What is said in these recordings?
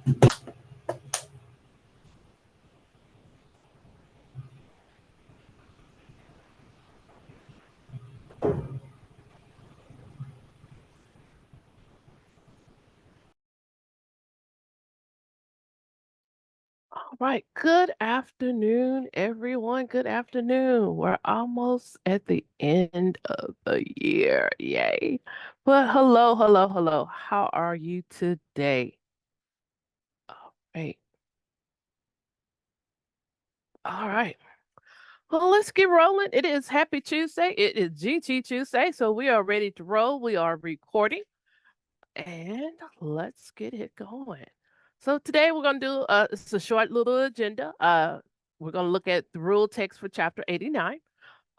All right. Good afternoon, everyone. Good afternoon. We're almost at the end of the year. Yay. But hello, hello, hello. How are you today? All right. All right. Well, let's get rolling. It is Happy Tuesday. It is GT Tuesday. So we are ready to roll. We are recording and let's get it going. So today we're going to do it's a short little agenda. We're going to look at the rule text for chapter 89.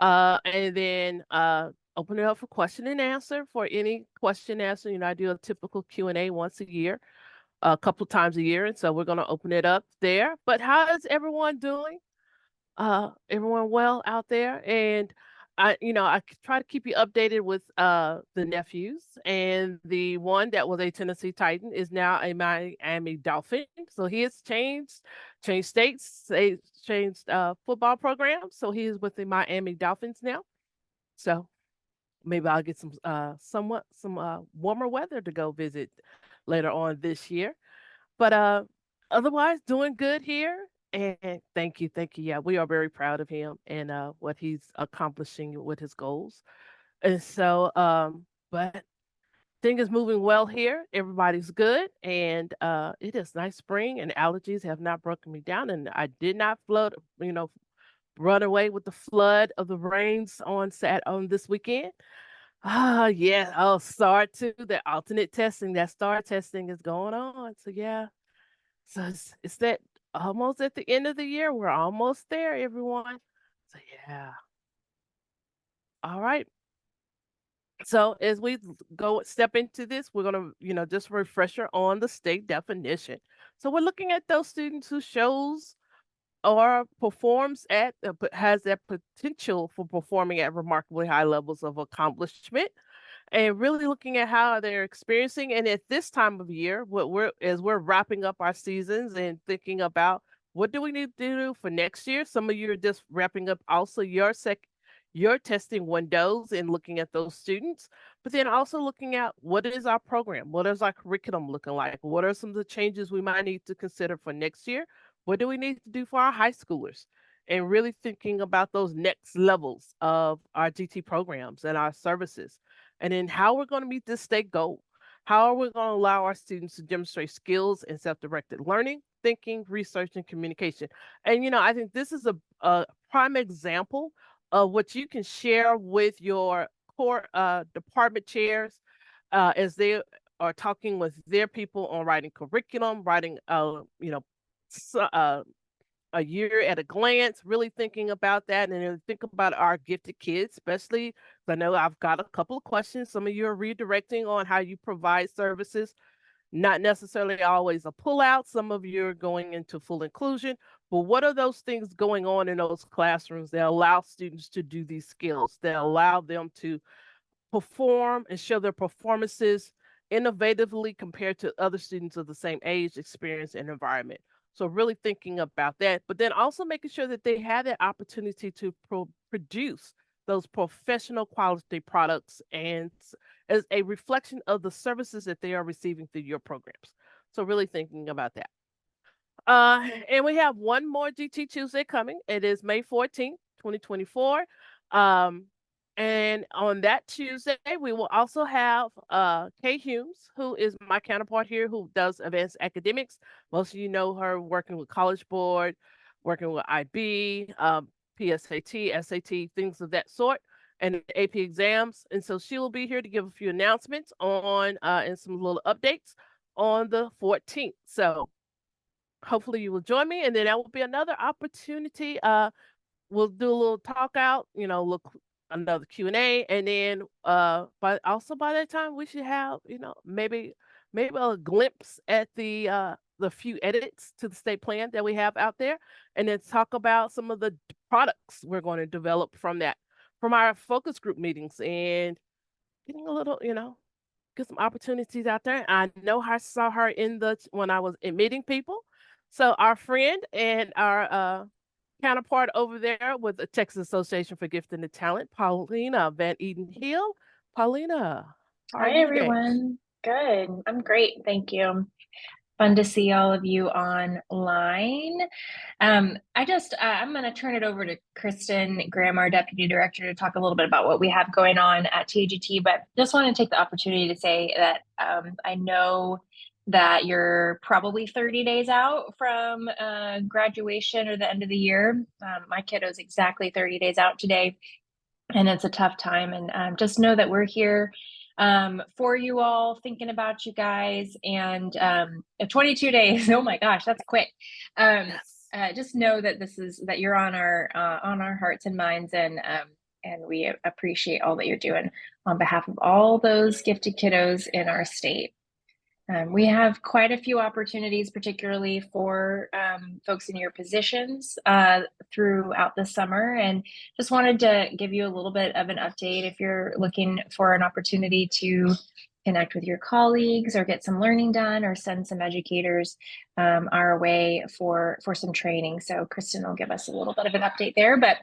And then open it up for question and answer for any question answer. I do a typical Q&A once a year, a couple times a year, and so we're going to open it up there. But how is everyone doing? Everyone well out there? And I try to keep you updated with the nephews, and the one that was a Tennessee Titan is now a Miami Dolphin. So he has changed states, they changed football programs. So he is with the Miami Dolphins now. So maybe I'll get some warmer weather to go visit later on this year. But otherwise, doing good here. And thank you, thank you. Yeah, we are very proud of him and what he's accomplishing with his goals. And so, but thing is moving well here. Everybody's good, and it is nice spring, and allergies have not broken me down. And I did not run away with the flood of the rains on this weekend. Ah, yeah. Oh, STAR too. The alternate testing, that STAR testing is going on. So yeah, so it's that almost at the end of the year. We're almost there, everyone. So yeah. All right. So as we go step into this, we're gonna, just a refresher on the state definition. So we're looking at those students who shows or performs at has that potential for performing at remarkably high levels of accomplishment, and really looking at how they're experiencing. And at this time of year, what we're as we're wrapping up our seasons and thinking about what do we need to do for next year. Some of you are just wrapping up also your testing windows and looking at those students, but then also looking at what is our program, what is our curriculum looking like, what are some of the changes we might need to consider for next year, what do we need to do for our high schoolers, and really thinking about those next levels of our GT programs and our services, and then how we're going to meet this state goal. How are we going to allow our students to demonstrate skills in self-directed learning, thinking, research, and communication? And I think this is a prime example of what you can share with your core department chairs as they are talking with their people on writing curriculum, writing so, a year at a glance, really thinking about that, and then think about our gifted kids, especially 'cause I know I've got a couple of questions. Some of you are redirecting on how you provide services, not necessarily always a pullout. Some of you are going into full inclusion. But what are those things going on in those classrooms that allow students to do these skills, that allow them to perform and show their performances innovatively compared to other students of the same age, experience, and environment? So really thinking about that, but then also making sure that they have that opportunity to produce those professional quality products and as a reflection of the services that they are receiving through your programs. So really thinking about that. And we have one more GT Tuesday coming. It is May 14th, 2024. Um, and on that Tuesday, we will also have Kay Humes, who is my counterpart here, who does advanced academics. Most of you know her working with College Board, working with IB, PSAT, SAT, things of that sort, and AP exams. And so she will be here to give a few announcements on and some little updates on the 14th. So hopefully you will join me, and then that will be another opportunity. We'll do a little talk out, look another Q&A, and then but also by that time we should have, maybe a glimpse at the few edits to the state plan that we have out there, and then talk about some of the products we're going to develop from our focus group meetings, and getting a little, get some opportunities out there. I know I saw her when I was in meeting people. So our friend and our counterpart over there with the Texas Association for Gifted and Talent, Paulina Van Eden Hill. Paulina, how are Hi, you today? everyone. Good. I'm great. Thank you. Fun to see all of you online. I'm going to turn it over to Kristen Graham, our Deputy Director, to talk a little bit about what we have going on at TAGT. But just want to take the opportunity to say that I know that you're probably 30 days out from graduation or the end of the year. My kiddo's exactly 30 days out today, and it's a tough time. And just know that we're here for you all, thinking about you guys. And 22 days, oh my gosh, that's quick. Um, Yes. just know that that you're on our hearts and minds, and we appreciate all that you're doing on behalf of all those gifted kiddos in our state. We have quite a few opportunities, particularly for folks in your positions throughout the summer. And just wanted to give you a little bit of an update if you're looking for an opportunity to connect with your colleagues or get some learning done or send some educators our way for some training. So Kristen will give us a little bit of an update there, but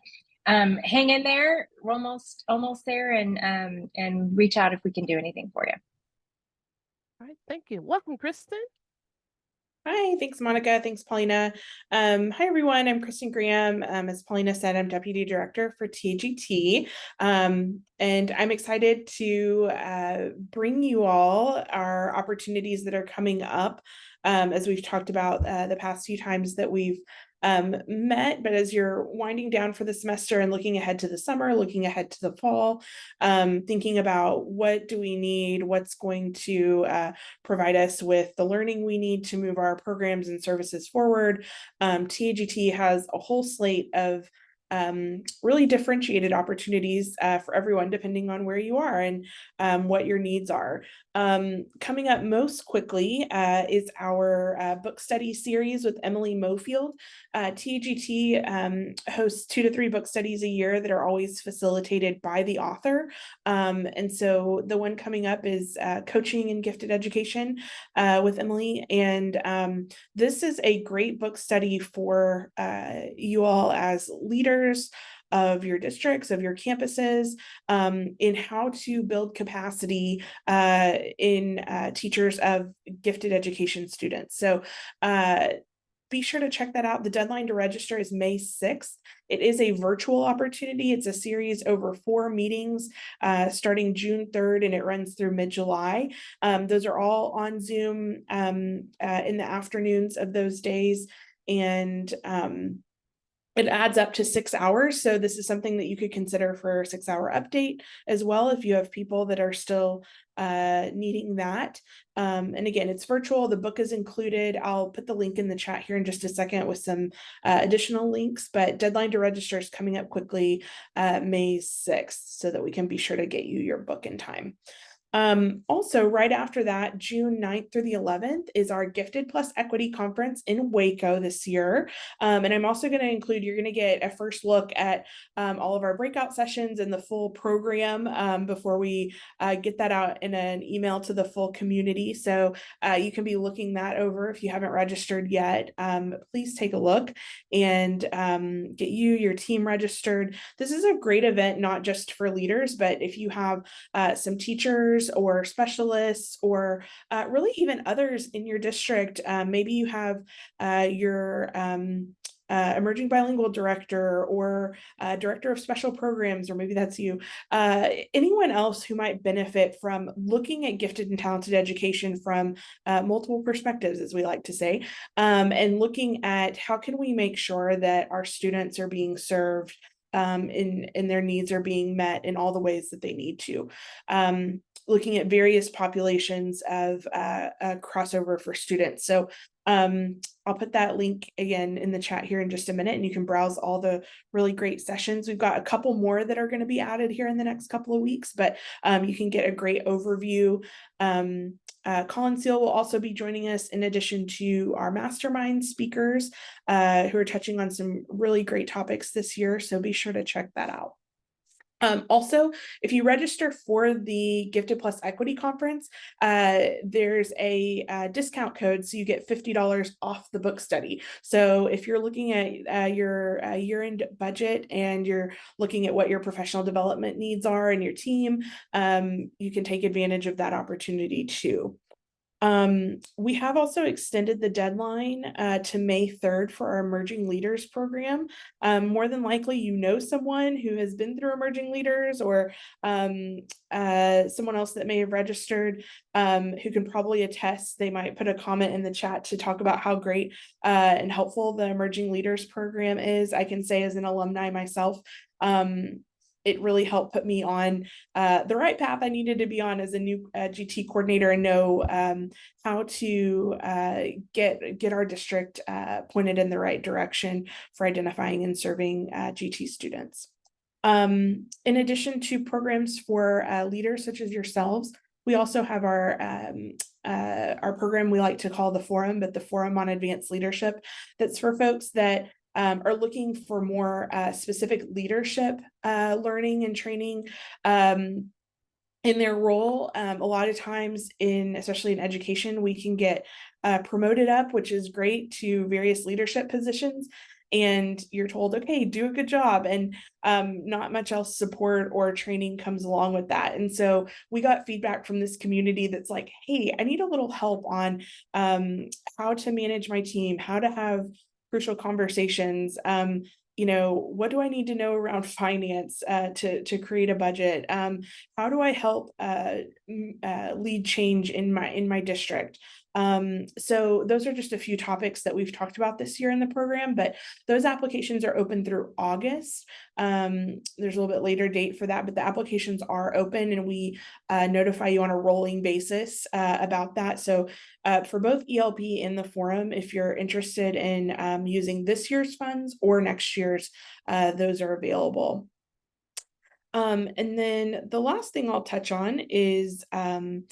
hang in there. We're almost there, and reach out if we can do anything for you. All right. Thank you. Welcome, Kristen. Hi, thanks, Monica. Thanks, Paulina. Hi, everyone. I'm Kristen Graham. As Paulina said, I'm Deputy Director for TAGT. And I'm excited to bring you all our opportunities that are coming up, as we've talked about the past few times that we've met. But as you're winding down for the semester and looking ahead to the summer, looking ahead to the fall, thinking about what do we need, what's going to provide us with the learning we need to move our programs and services forward. TAGT has a whole slate of really differentiated opportunities for everyone, depending on where you are and what your needs are. Coming up most quickly is our book study series with Emily Mofield. TAGT hosts 2 to 3 book studies a year that are always facilitated by the author. And so the one coming up is Coaching in Gifted Education with Emily. And this is a great book study for you all as leaders of your districts, of your campuses, in how to build capacity in teachers of gifted education students. So be sure to check that out. The deadline to register is May 6th. It is a virtual opportunity. It's a series over 4 meetings starting June 3rd, and it runs through mid-July. Those are all on Zoom in the afternoons of those days. And it adds up to 6 hours. So this is something that you could consider for a 6-hour update as well, if you have people that are still needing that. And again, it's virtual. The book is included. I'll put the link in the chat here in just a second with some additional links, but deadline to register is coming up quickly, May 6th, so that we can be sure to get you your book in time. Also, right after that, June 9th through the 11th is our Gifted Plus Equity Conference in Waco this year. And I'm also going to include, you're going to get a first look at all of our breakout sessions and the full program before we get that out in an email to the full community. So you can be looking that over if you haven't registered yet. Please take a look and get your team registered. This is a great event, not just for leaders, but if you have some teachers or specialists or really even others in your district. Maybe you have your emerging bilingual director or director of special programs, or maybe that's you. Anyone else who might benefit from looking at gifted and talented education from multiple perspectives, as we like to say, and looking at how can we make sure that our students are being served and their needs are being met in all the ways that they need to. Looking at various populations of crossover for students. So I'll put that link again in the chat here in just a minute, and you can browse all the really great sessions. We've got a couple more that are going to be added here in the next couple of weeks, but you can get a great overview. Colin Seal will also be joining us in addition to our mastermind speakers who are touching on some really great topics this year. So be sure to check that out. Also, if you register for the Gifted Plus Equity Conference, there's a discount code, so you get $50 off the book study. So if you're looking at your year-end budget and you're looking at what your professional development needs are in your team, you can take advantage of that opportunity too. We have also extended the deadline to May 3rd for our Emerging Leaders program. More than likely, you know someone who has been through Emerging Leaders, or someone else that may have registered who can probably attest. They might put a comment in the chat to talk about how great and helpful the Emerging Leaders program is. I can say as an alumni myself, it really helped put me on the right path I needed to be on as a new GT coordinator, and know how to get our district pointed in the right direction for identifying and serving GT students. In addition to programs for leaders such as yourselves, we also have our program we like to call the Forum, but the Forum on Advanced Leadership. That's for folks that are looking for more specific leadership learning and training in their role. A lot of times, especially in education, we can get promoted up, which is great, to various leadership positions. And you're told, okay, do a good job, and not much else support or training comes along with that. And so we got feedback from this community that's like, hey, I need a little help on how to manage my team, how to have crucial conversations. What do I need to know around finance to create a budget? How do I help lead change in my district? So those are just a few topics that we've talked about this year in the program, but those applications are open through August. There's a little bit later date for that, but the applications are open, and we notify you on a rolling basis about that. So for both ELP and the Forum, if you're interested in using this year's funds or next year's, those are available. And then the last thing I'll touch on is an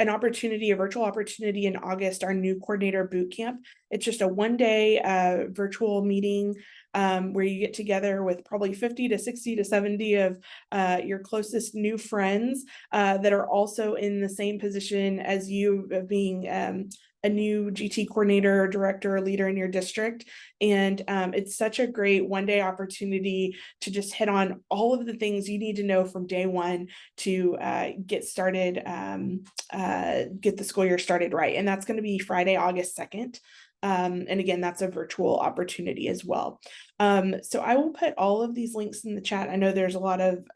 opportunity, a virtual opportunity in August, our new coordinator boot camp. It's just a one-day virtual meeting where you get together with probably 50 to 60 to 70 of your closest new friends that are also in the same position as you, being a new GT coordinator, director, or leader in your district. And it's such a great one-day opportunity to just hit on all of the things you need to know from day one to get started, get the school year started right. And that's going to be Friday, August 2nd. And again, that's a virtual opportunity as well. So I will put all of these links in the chat. I know there's a lot of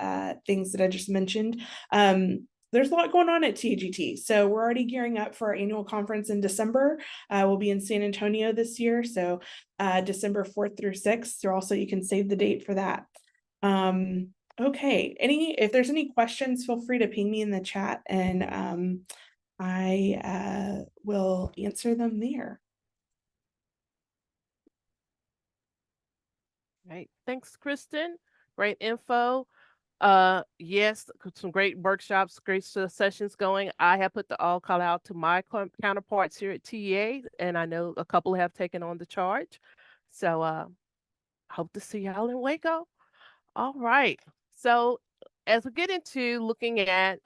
things that I just mentioned. There's a lot going on at TAGT. So we're already gearing up for our annual conference in December. We'll be in San Antonio this year. So December 4th through 6th, or also you can save the date for that. Okay, if there's any questions, feel free to ping me in the chat, and I will answer them there. Right. Thanks, Kristen. Great info. Yes, some great workshops, great sessions going. I have put the all call out to my counterparts here at TEA, and I know a couple have taken on the charge. So hope to see y'all in Waco. All right. So as we get into looking at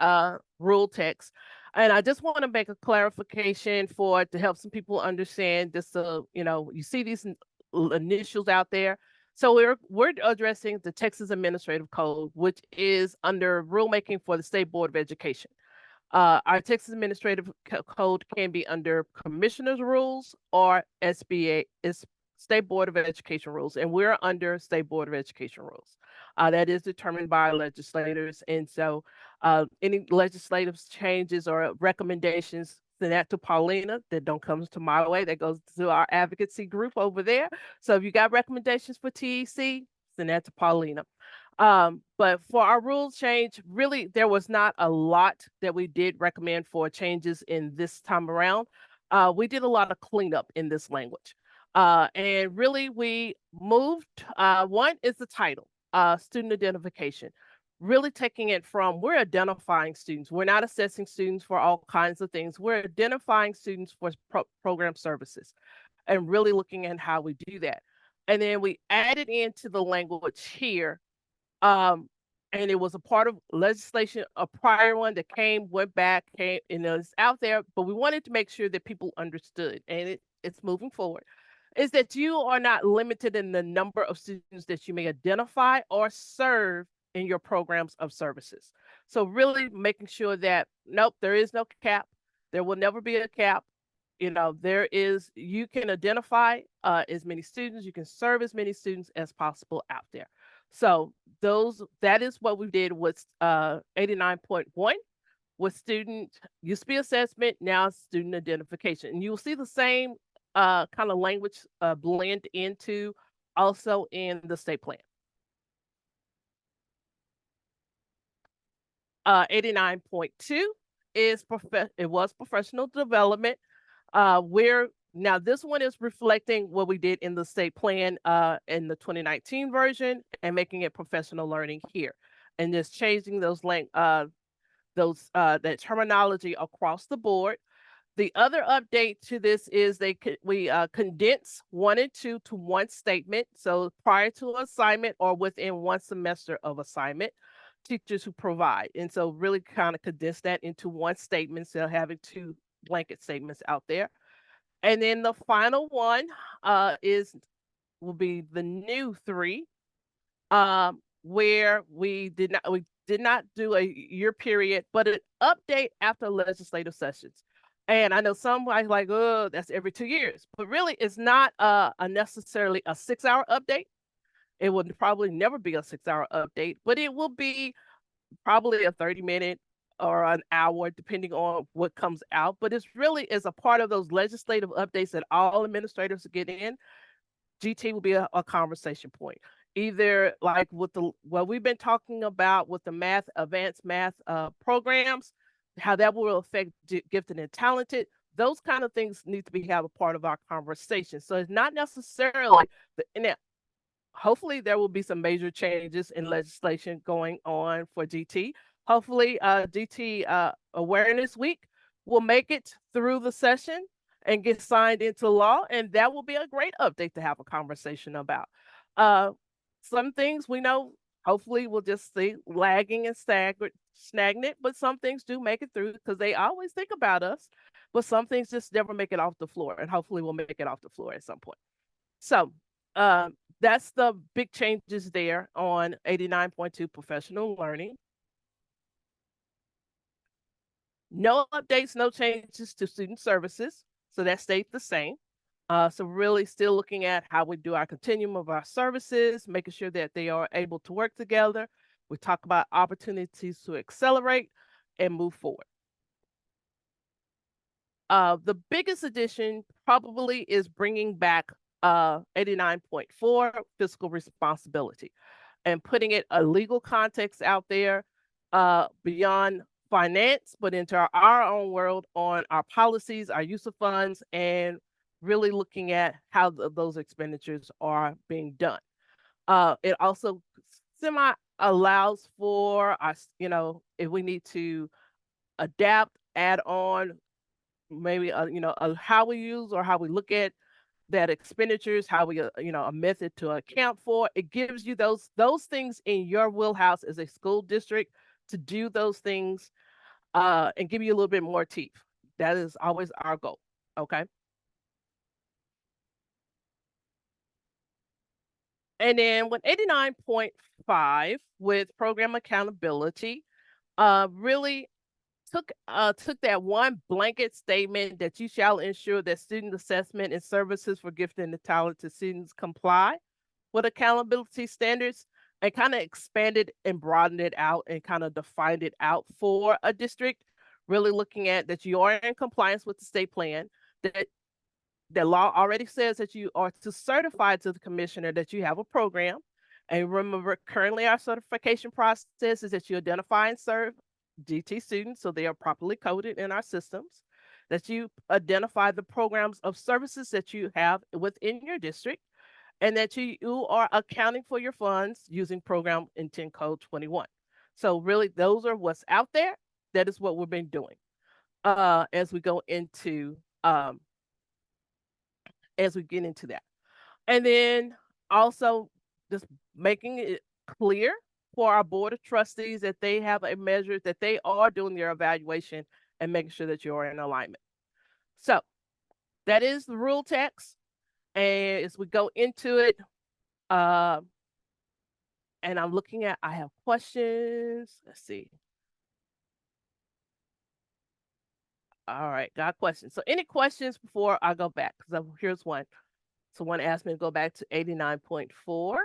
rule text, and I just want to make a clarification to help some people understand this. You see these initials out there. So we're addressing the Texas Administrative Code, which is under rulemaking for the State Board of Education. Our Texas Administrative Code can be under Commissioner's Rules or SBA, is State Board of Education rules, and we're under State Board of Education rules. That is determined by legislators, and so any legislative changes or recommendations, send that to Paulina. That don't come to my way. That goes to our advocacy group over there. So if you got recommendations for TEC, send that to Paulina. But for our rules change, really, there was not a lot that we did recommend for changes in this time around. We did a lot of cleanup in this language. And really, we moved, one is the title, student identification. Really taking it from, we're identifying students. We're not assessing students for all kinds of things. We're identifying students for program services and really looking at how we do that. And then we added into the language here, and it was a part of legislation, a prior one that went back, and it's out there, but we wanted to make sure that people understood, and it's moving forward, is that you are not limited in the number of students that you may identify or serve in your programs of services. So really making sure that, nope, there is no cap. There will never be a cap. You can identify as many students, you can serve as many students as possible out there. So that is what we did with 89.1 with student used to be assessment, now student identification. And you'll see the same kind of language blend into also in the state plan. 89.2 was professional development. Where now this one is reflecting what we did in the state plan in the 2019 version and making it professional learning here, and just changing that terminology across the board. The other update to this is we condense 1 and 2 to one statement. So prior to assignment or within one semester of assignment, teachers who provide. And so really kind of condense that into one statement instead of having 2 blanket statements out there. And then the final one will be the new 3, where we did not do a year period, but an update after legislative sessions. And I know some like, oh, that's every 2 years, but really it's not necessarily a 6-hour update. It would probably never be a 6-hour update, but it will be probably a 30-minute or an hour, depending on what comes out. But it's really is a part of those legislative updates that all administrators get in. GT will be a conversation point. Either like with what we've been talking about with the advanced math programs, how that will affect gifted and talented. Those kind of things need to have a part of our conversation. So it's not necessarily hopefully there will be some major changes in legislation going on for GT. Hopefully GT Awareness Week will make it through the session and get signed into law, and that will be a great update to have a conversation about. Some things we know hopefully we'll just see lagging and stagnant, but some things do make it through because they always think about us, but some things just never make it off the floor, and hopefully we'll make it off the floor at some point. So that's the big changes there on 89.2 professional learning. No updates, no changes to student services. So that stayed the same. So really still looking at how we do our continuum of our services, making sure that they are able to work together. We talk about opportunities to accelerate and move forward. The biggest addition probably is bringing back 89.4 fiscal responsibility and putting it a legal context out there beyond finance, but into our own world on our policies, our use of funds, and really looking at how those expenditures are being done. It also semi allows for us, if we need to adapt, add on, maybe how we use or how we look at that expenditures, how we a method to account for. It gives you those things in your wheelhouse as a school district to do those things and give you a little bit more teeth. That is always our goal. Okay. And then with 89.5 with program accountability, really took that one blanket statement that you shall ensure that student assessment and services for gifted and talented students comply with accountability standards, and kind of expanded and broadened it out and kind of defined it out for a district, really looking at that you are in compliance with the state plan, that the law already says that you are to certify to the commissioner that you have a program. And remember, currently our certification process is that you identify and serve GT students so they are properly coded in our systems, that you identify the programs of services that you have within your district, and that you are accounting for your funds using program intent code 21. So really those are what's out there. That is what we've been doing as we go into as we get into that. And then also just making it clear for our board of trustees that they have a measure that they are doing their evaluation and making sure that you're in alignment. So that is the rule text. And as we go into it, and I'm looking at, I have questions. Let's see. All right, got questions. So any questions before I go back? Because here's one. Someone asked me to go back to 89.4.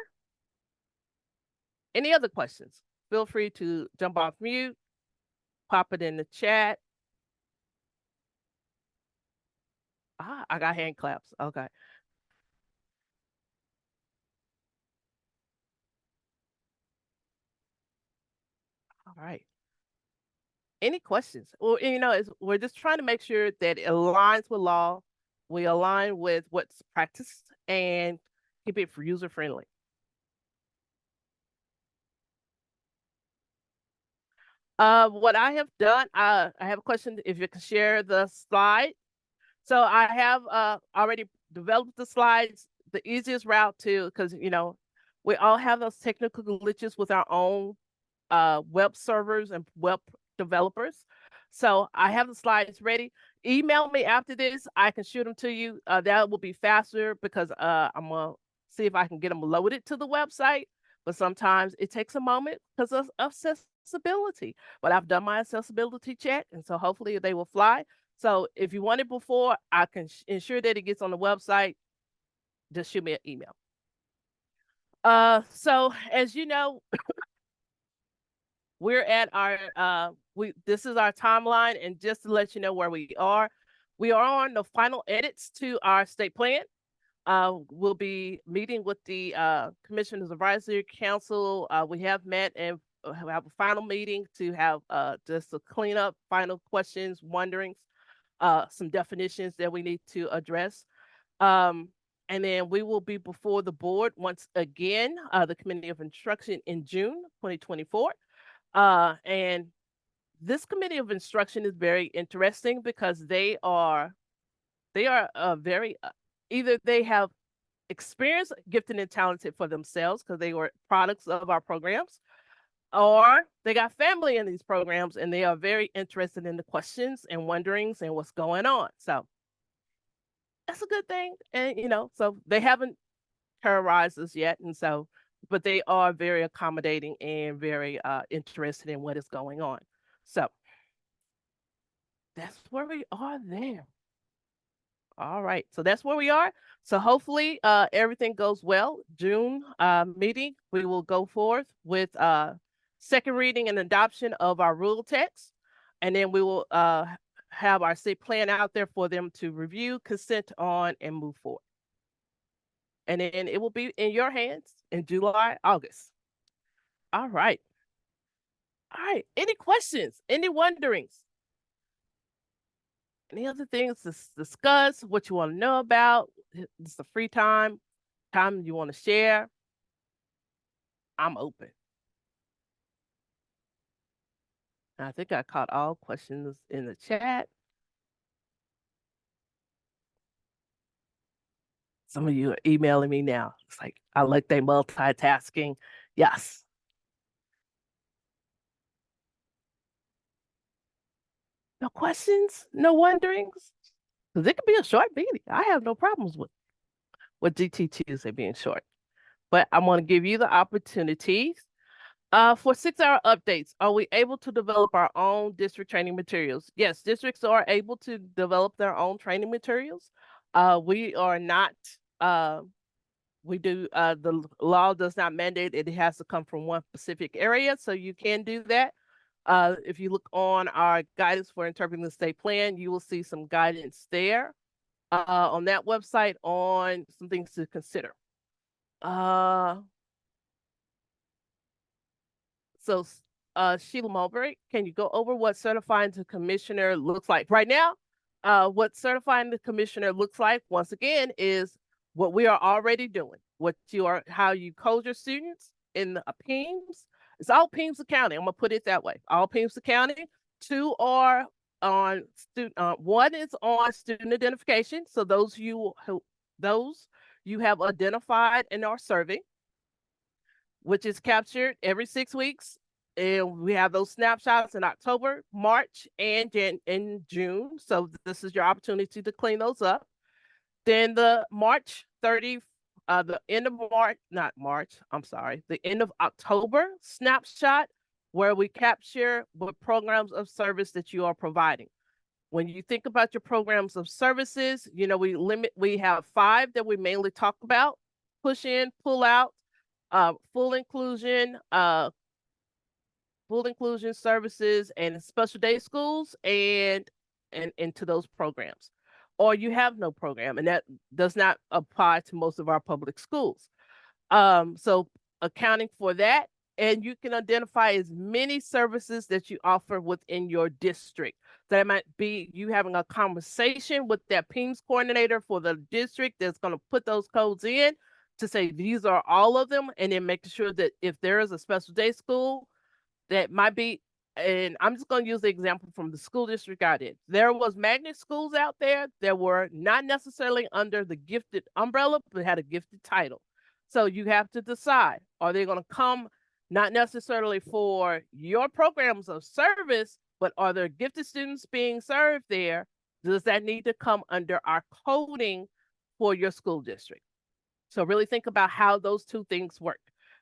Any other questions? Feel free to jump off mute, pop it in the chat. I got hand claps. Okay. All right. Any questions? Well, we're just trying to make sure that it aligns with law. We align with what's practiced and keep it user friendly. What I have done, I have a question if you can share the slide. So I have already developed the slides, the easiest route to, because we all have those technical glitches with our own web servers and web developers. So I have the slides ready. Email me after this. I can shoot them to you. That will be faster because I'm gonna see if I can get them loaded to the website. But sometimes it takes a moment because of accessibility. But I've done my accessibility check, and so hopefully they will fly. So if you want it before, I can ensure that it gets on the website. Just shoot me an email. So as you know, we're at our this is our timeline, and just to let you know where we are on the final edits to our state plan. We'll be meeting with the Commissioners Advisory Council. We have met and have a final meeting to have just a clean up final questions, wonderings, some definitions that we need to address. And then we will be before the board once again, the Committee of Instruction in June 2024. And this Committee of Instruction is very interesting because they are very either they have experience, gifted and talented for themselves because they were products of our programs, or they got family in these programs and they are very interested in the questions and wonderings and what's going on. So that's a good thing. And so they haven't terrorized us yet, and so but they are very accommodating and very interested in what is going on. So that's where we are there. All right, so that's where we are. So hopefully everything goes well. June meeting, we will go forth with second reading and adoption of our rule text, and then we will have our state plan out there for them to review, consent on, and move forward. And then it will be in your hands in July, August. All right. All right. Any questions? Any wonderings? Any other things to discuss? What you want to know about? It's the free time you want to share. I'm open. I think I caught all questions in the chat. Some of you are emailing me now. It's like, I like they multitasking. Yes. No questions? No wonderings? Because it could be a short meeting. I have no problems with GT Tuesday being short. But I'm going to give you the opportunities. For 6-hour updates, are we able to develop our own district training materials? Yes, districts are able to develop their own training materials. We are not, we do, the law does not mandate it has to come from one specific area, so you can do that. If you look on our guidance for interpreting the state plan, you will see some guidance there on that website on some things to consider. So Sheila Mulberry, can you go over what certifying the commissioner looks like? Right now, what certifying the commissioner looks like, once again, is what we are already doing. How you code your students in the PEIMS. It's all PEIMS accounting. I'm gonna put it that way. All PEIMS accounting. 2 are on one is on student identification. So those you have identified and are serving. which is captured every 6 weeks. And we have those snapshots in October, March, and in June. So this is your opportunity to clean those up. Then the March 30, the end of March, not March, I'm sorry, the end of October snapshot, where we capture what programs of service that you are providing. When you think about your programs of services, we have 5 that we mainly talk about: push in, pull out, full inclusion, services, and special day schools, and into those programs. Or you have no program, and that does not apply to most of our public schools. So accounting for that, and you can identify as many services that you offer within your district. That might be you having a conversation with that PEIMS coordinator for the district that's going to put those codes in to say these are all of them, and then making sure that if there is a special day school that might be, and I'm just going to use the example from the school district I did. There was magnet schools out there that were not necessarily under the gifted umbrella, but had a gifted title. So you have to decide, are they going to come not necessarily for your programs of service, but are there gifted students being served there? Does that need to come under our coding for your school district? So really think about how those two things work.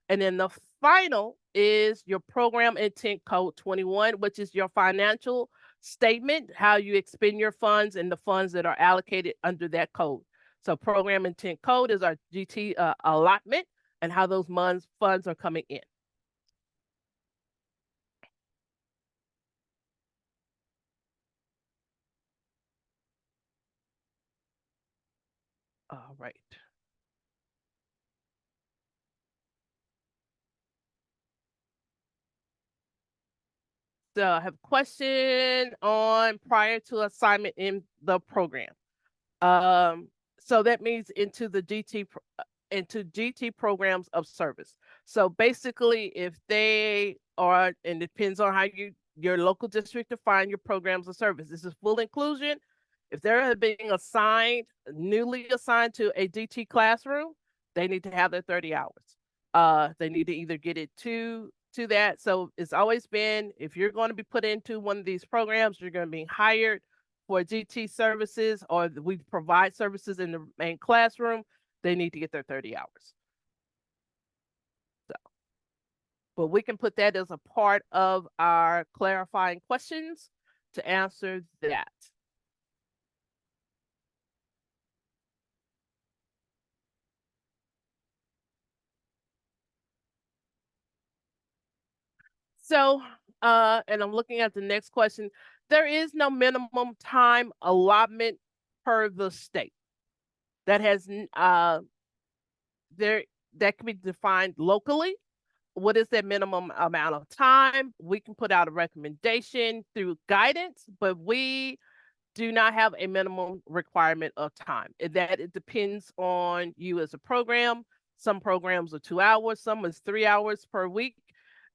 And then the final is your program intent code 21, which is your financial statement, how you expend your funds and the funds that are allocated under that code. So program intent code is our GT allotment and how those funds are coming in. All right. So I have a question on prior to assignment in the program. So that means into GT programs of service. So basically, if they are, and it depends on how your local district define your programs of service. This is full inclusion. If they're being newly assigned to a GT classroom, they need to have their 30 hours. They need to either get it to that. So it's always been, if you're going to be put into one of these programs, you're going to be hired for GT services, or we provide services in the main classroom, they need to get their 30 hours. So, but we can put that as a part of our clarifying questions to answer that. So, and I'm looking at the next question. There is no minimum time allotment per the state. That has that can be defined locally. What is that minimum amount of time? We can put out a recommendation through guidance, but we do not have a minimum requirement of time. It depends on you as a program. Some programs are 2 hours, some is 3 hours per week.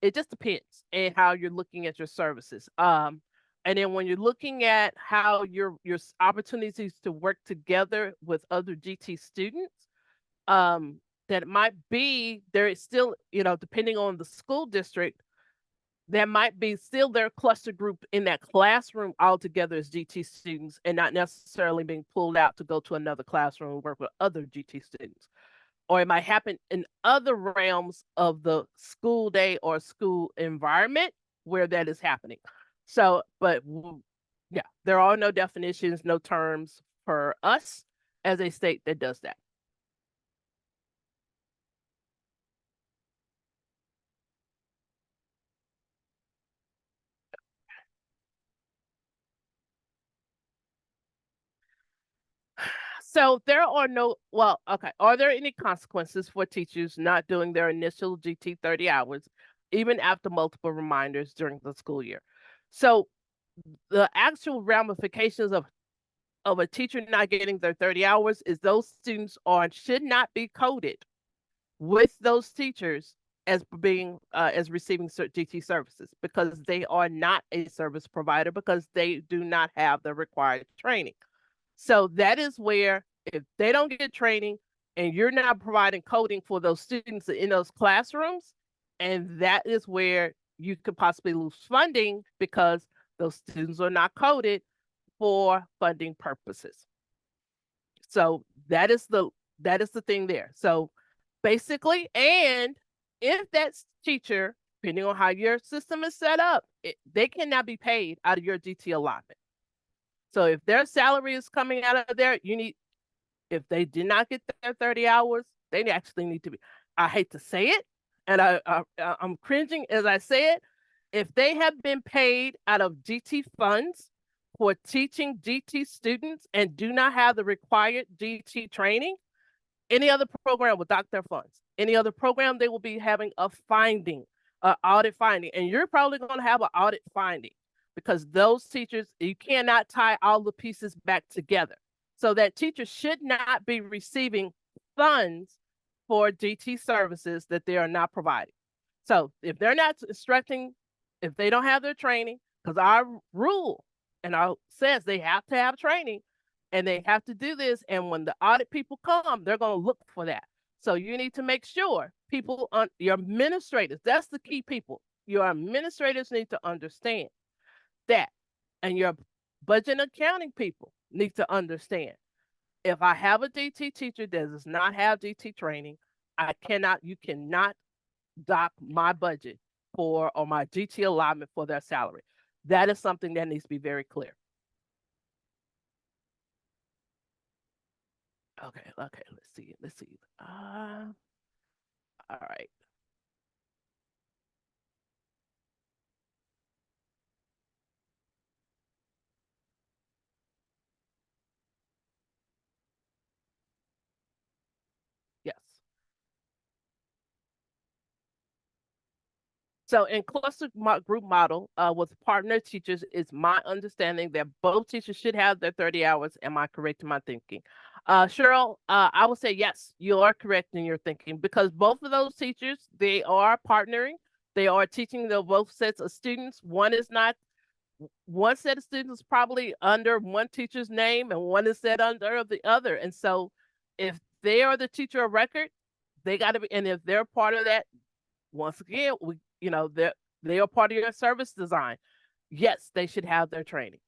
It just depends on how you're looking at your services. And then when you're looking at how your opportunities to work together with other GT students, that might be, there is still, depending on the school district, there might be still their cluster group in that classroom altogether as GT students and not necessarily being pulled out to go to another classroom and work with other GT students. Or it might happen in other realms of the school day or school environment where that is happening. So, but yeah, there are no definitions, no terms for us as a state that does that. So there are are there any consequences for teachers not doing their initial GT 30 hours, even after multiple reminders during the school year? So the actual ramifications of a teacher not getting their 30 hours is those students should not be coded with those teachers as being as receiving GT services, because they are not a service provider, because they do not have the required training. So that is where, if they don't get training and you're not providing coding for those students in those classrooms, And that is where you could possibly lose funding because those students are not coded for funding purposes. So that is the thing there. So basically, and if that teacher, depending on how your system is set up, they cannot be paid out of your DT allotment. So if their salary is coming out of there, if they did not get their 30 hours, they actually need to be, I hate to say it, and I'm cringing as I say it, if they have been paid out of DT funds for teaching DT students and do not have the required DT training, any other program will dock their funds. Any other program, they will be having a finding, audit finding, and you're probably going to have an audit finding because those teachers, you cannot tie all the pieces back together. So that teacher should not be receiving funds for DT services that they are not providing. So if they're not instructing, if they don't have their training, because our rule and our says they have to have training and they have to do this. And when the audit people come, they're going to look for that. So you need to make sure people, your administrators, that's the key people. Your administrators need to understand that. And your budget and accounting people need to understand. If I have a DT teacher that does not have DT training, you cannot dock my budget or my DT allotment for their salary. That is something that needs to be very clear. Okay, let's see. All right. Yes. So in cluster group model with partner teachers, it's my understanding that both teachers should have their 30 hours. Am I correct in my thinking? Cheryl, I would say yes, you are correct in your thinking because both of those teachers, they are partnering. They are teaching the both sets of students. One set of students is probably under one teacher's name and one is set under the other. And so if they are the teacher of record, they got to be, and if they're part of that, once again, they are part of your service design. Yes, they should have their training.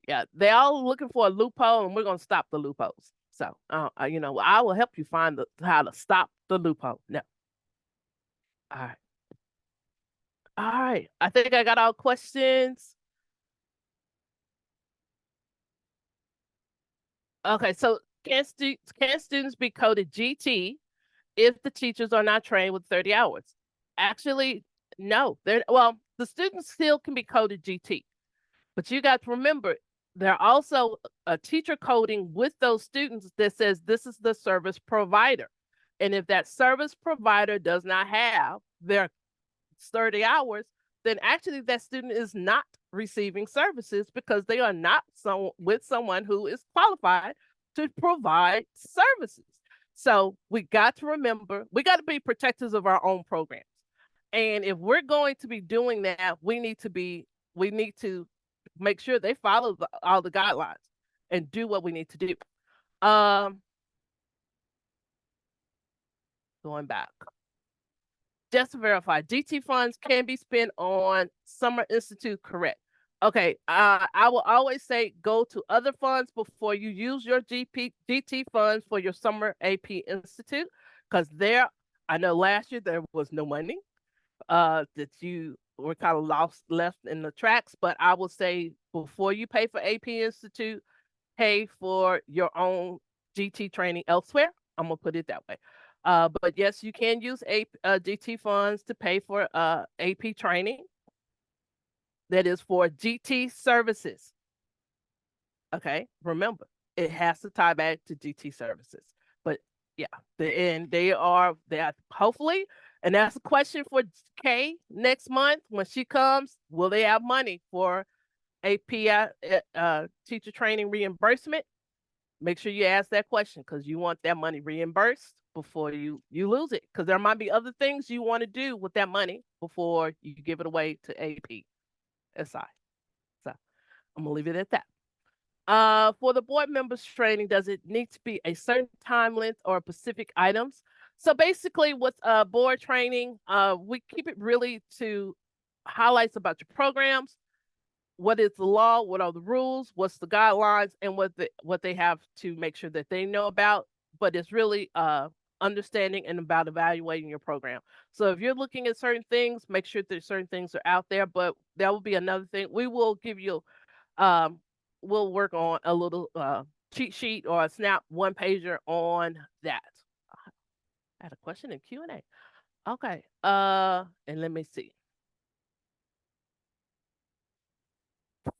Yeah, they're all looking for a loophole, and we're going to stop the loopholes. So, I will help you find how to stop the loophole. No. All right. All right. I think I got all questions. Okay, so can students be coded GT if the teachers are not trained with 30 hours? Actually, no. The students still can be coded GT, but you got to remember, they're also a teacher coding with those students that says this is the service provider. And if that service provider does not have their 30 hours, then actually that student is not receiving services because they are not with someone who is qualified to provide services. So we got to remember, we got to be protectors of our own programs. And if we're going to be doing that, we need to make sure they follow all the guidelines and do what we need to do. Going back. Just to verify, DT funds can be spent on Summer Institute, correct? Okay, I will always say go to other funds before you use your DT funds for your Summer AP Institute, because I know last year there was no money, that you were kind of left in the tracks, but I will say before you pay for AP Institute, pay for your own DT training elsewhere. I'm gonna put it that way. But yes, you can use DT funds to pay for AP training. That is for GT services. Okay, remember, it has to tie back to GT services. But yeah, they are hopefully, and that's a question for Kay next month when she comes. Will they have money for AP teacher training reimbursement? Make sure you ask that question because you want that money reimbursed before you lose it, because there might be other things you want to do with that money before you give it away to AP SI. So I'm gonna leave it at that. For the board members training, does it need to be a certain time length or specific items? So basically with board training, we keep it really to highlights about your programs, what is the law, what are the rules, what's the guidelines, and what they have to make sure that they know about. But it's really understanding and about evaluating your program. So if you're looking at certain things, make sure that certain things are out there. But that will be another thing. We will give you we'll work on a little cheat sheet or a snap one pager on that. I had a question in Q&A. Okay. And let me see.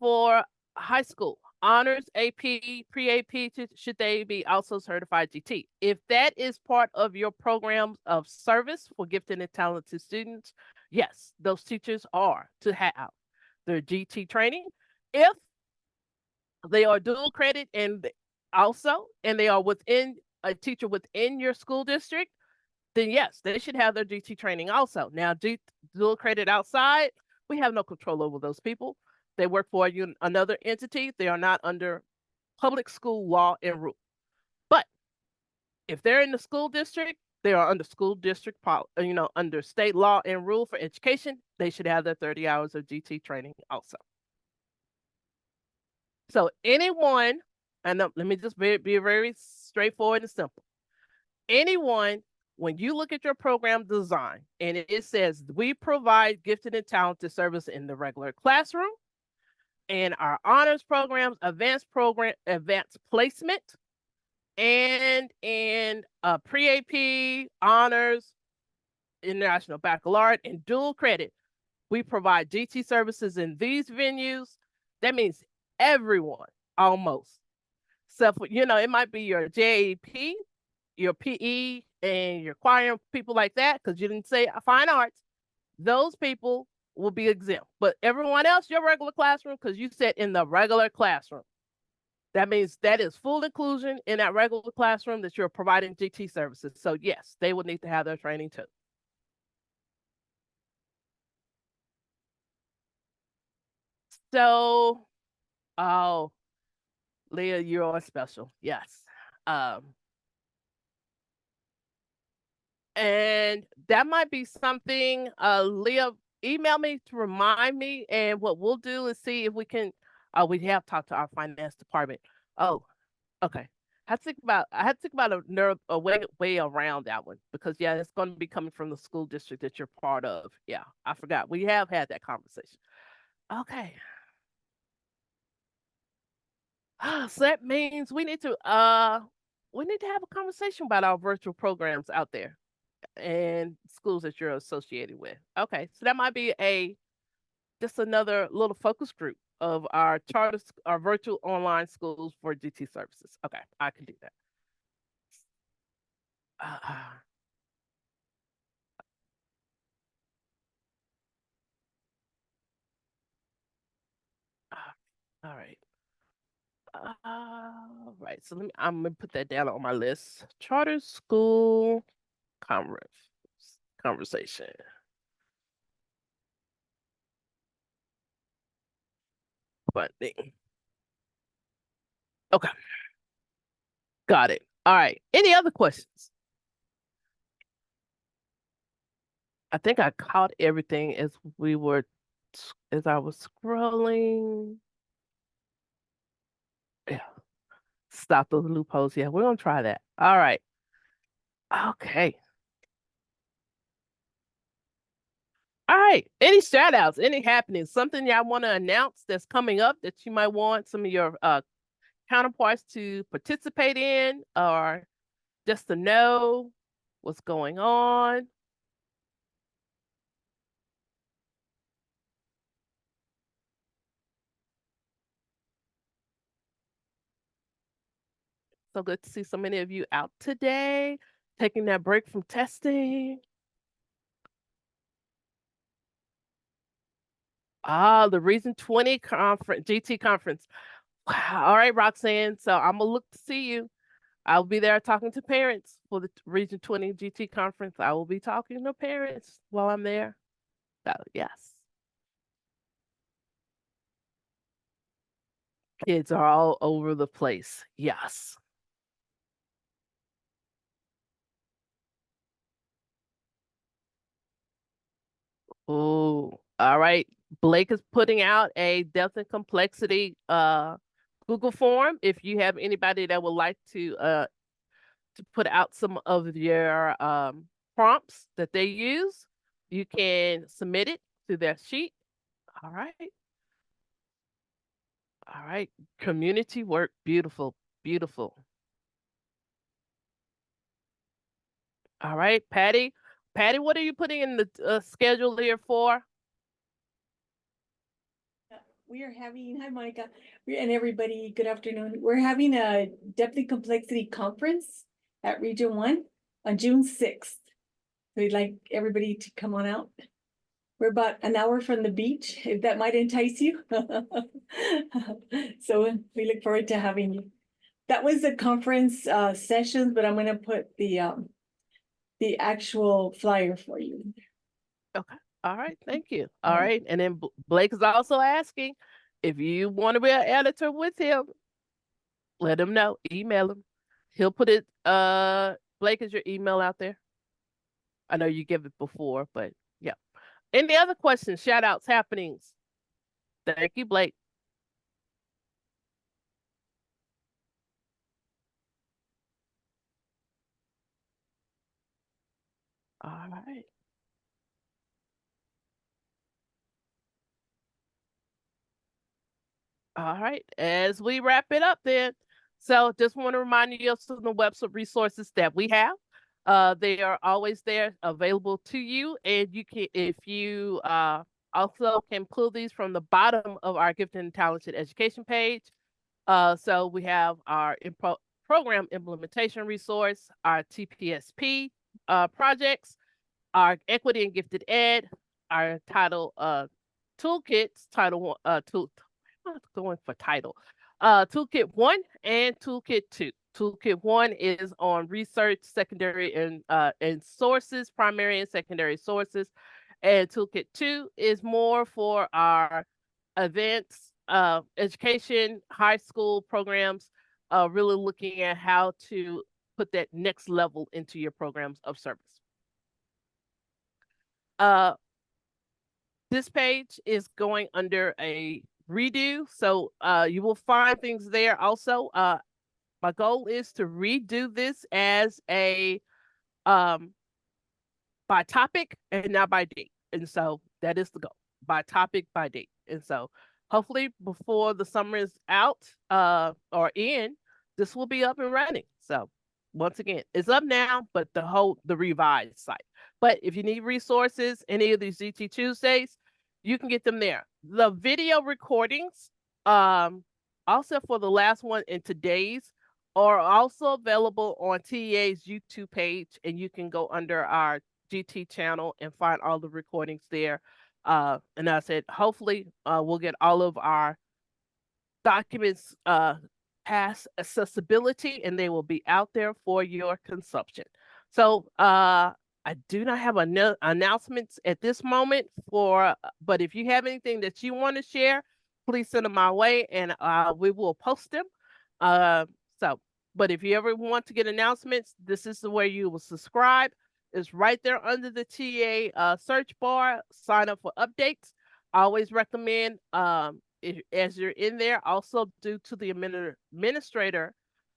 For high school, honors, AP, pre-AP, should they be also certified GT? If that is part of your programs of service for gifted and talented students, yes, those teachers are to have their GT training. If they are dual credit and they are within a teacher within your school district, then yes, they should have their GT training also. Now, dual credit outside, we have no control over those people. They work for another entity. They are not under public school law and rule. But if they're in the school district, they are under school district, under state law and rule for education. They should have their 30 hours of GT training also. So anyone, and let me just be very straightforward and simple. Anyone, when you look at your program design and it says we provide gifted and talented service in the regular classroom, and our honors programs, advanced placement, and in pre-AP, honors, international baccalaureate, and dual credit, we provide GT services in these venues. That means everyone almost. So, it might be your JAP, your PE, and your choir, people like that, because you didn't say fine arts. Those people will be exempt. But everyone else, your regular classroom, because you said in the regular classroom. That means that is full inclusion in that regular classroom that you're providing GT services. So yes, they will need to have their training too. So, oh, Leah, you're on special. Yes. And that might be something, Leah, email me to remind me. And what we'll do is see if we can, we have talked to our finance department. Oh, okay. I had to think about a way around that one, because yeah, it's going to be coming from the school district that you're part of. Yeah, I forgot. We have had that conversation. Okay. So that means we need to have a conversation about our virtual programs out there and schools that you're associated with. Okay, so that might be just another little focus group of our our virtual online schools for GT services. Okay, I can do that. All right. Right. So I'm gonna put that down on my list. Charter school conversation. Funding. Okay. Got it. All right. Any other questions? I think I caught everything as I was scrolling. Yeah. Stop those loopholes. Yeah, we're gonna try that. All right. Okay. All right. Any shout outs, any happenings, something y'all want to announce that's coming up that you might want some of your counterparts to participate in, or just to know what's going on? So good to see so many of you out today, taking that break from testing. The Region 20 conference, GT conference. Wow. All right, Roxanne. So I'm gonna look to see you. I'll be there talking to parents for the Region 20 GT conference. I will be talking to parents while I'm there. So yes. Kids are all over the place. Yes. Oh, all right. Blake is putting out a depth and complexity Google form. If you have anybody that would like to put out some of your prompts that they use, you can submit it to their sheet. All right. All right. Community work. Beautiful. Beautiful. All right, Patty. Patty, what are you putting in the schedule here for? We are having, hi Monica, and everybody, good afternoon. We're having a Depth and Complexity Conference at Region 1 on June 6th. We'd like everybody to come on out. We're about an hour from the beach, if that might entice you. So we look forward to having you. That was the conference session, but I'm gonna put the actual flyer for you. Okay. All right. Thank you. All right. And then Blake is also asking if you want to be an editor with him, let him know. Email him. He'll put it. Blake, is your email out there? I know you give it before, but yeah. Any other questions, shout outs, happenings? Thank you, Blake. All right. All right. As we wrap it up then, so just want to remind you of some of the website resources that we have. They are always there available to you. And you can, if you also can pull these from the bottom of our Gifted and Talented Education page. So we have our program implementation resource, our TPSP projects, our Equity and Gifted Ed, our title toolkits, title I'm going for title. Toolkit 1 and Toolkit 2. Toolkit 1 is on research, secondary and sources, primary and secondary sources. And Toolkit 2 is more for our advanced education, high school programs, really looking at how to put that next level into your programs of service. This page is going under a redo, so you will find things there also. My goal is to redo this as a by topic and not by date, and so that is the goal, by topic, by date. And so hopefully before the summer is out or in, this will be up and running. So once again, it's up now, but the revised site. But if you need resources, any of these GT Tuesdays, you can get them there. The video recordings, also for the last one and today's, are also available on TEA's YouTube page, and you can go under our GT channel and find all the recordings there. And I said, hopefully we'll get all of our documents past accessibility, and they will be out there for your consumption. So I do not have announcements at this moment but if you have anything that you want to share, please send them my way, and we will post them. But if you ever want to get announcements, this is the way you will subscribe. It's right there under the TA search bar. Sign up for updates. I always recommend as you're in there, also due to the administrator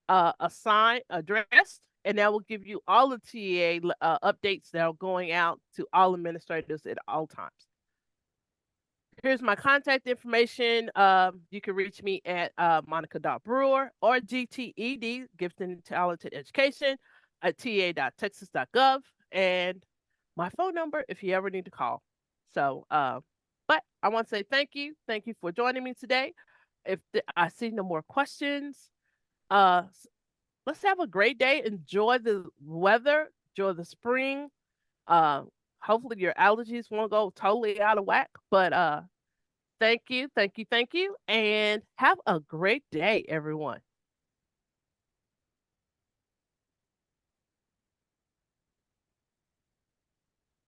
assign address, and that will give you all the TA updates that are going out to all administrators at all times. Here's my contact information. You can reach me at monica.brewer or GTED, Gifted and Talented Education, at ta.texas.gov, and my phone number if you ever need to call. So, but I want to say thank you. Thank you for joining me today. If I see no more questions, let's have a great day. Enjoy the weather. Enjoy the spring. Hopefully your allergies won't go totally out of whack. But thank you, and have a great day, everyone.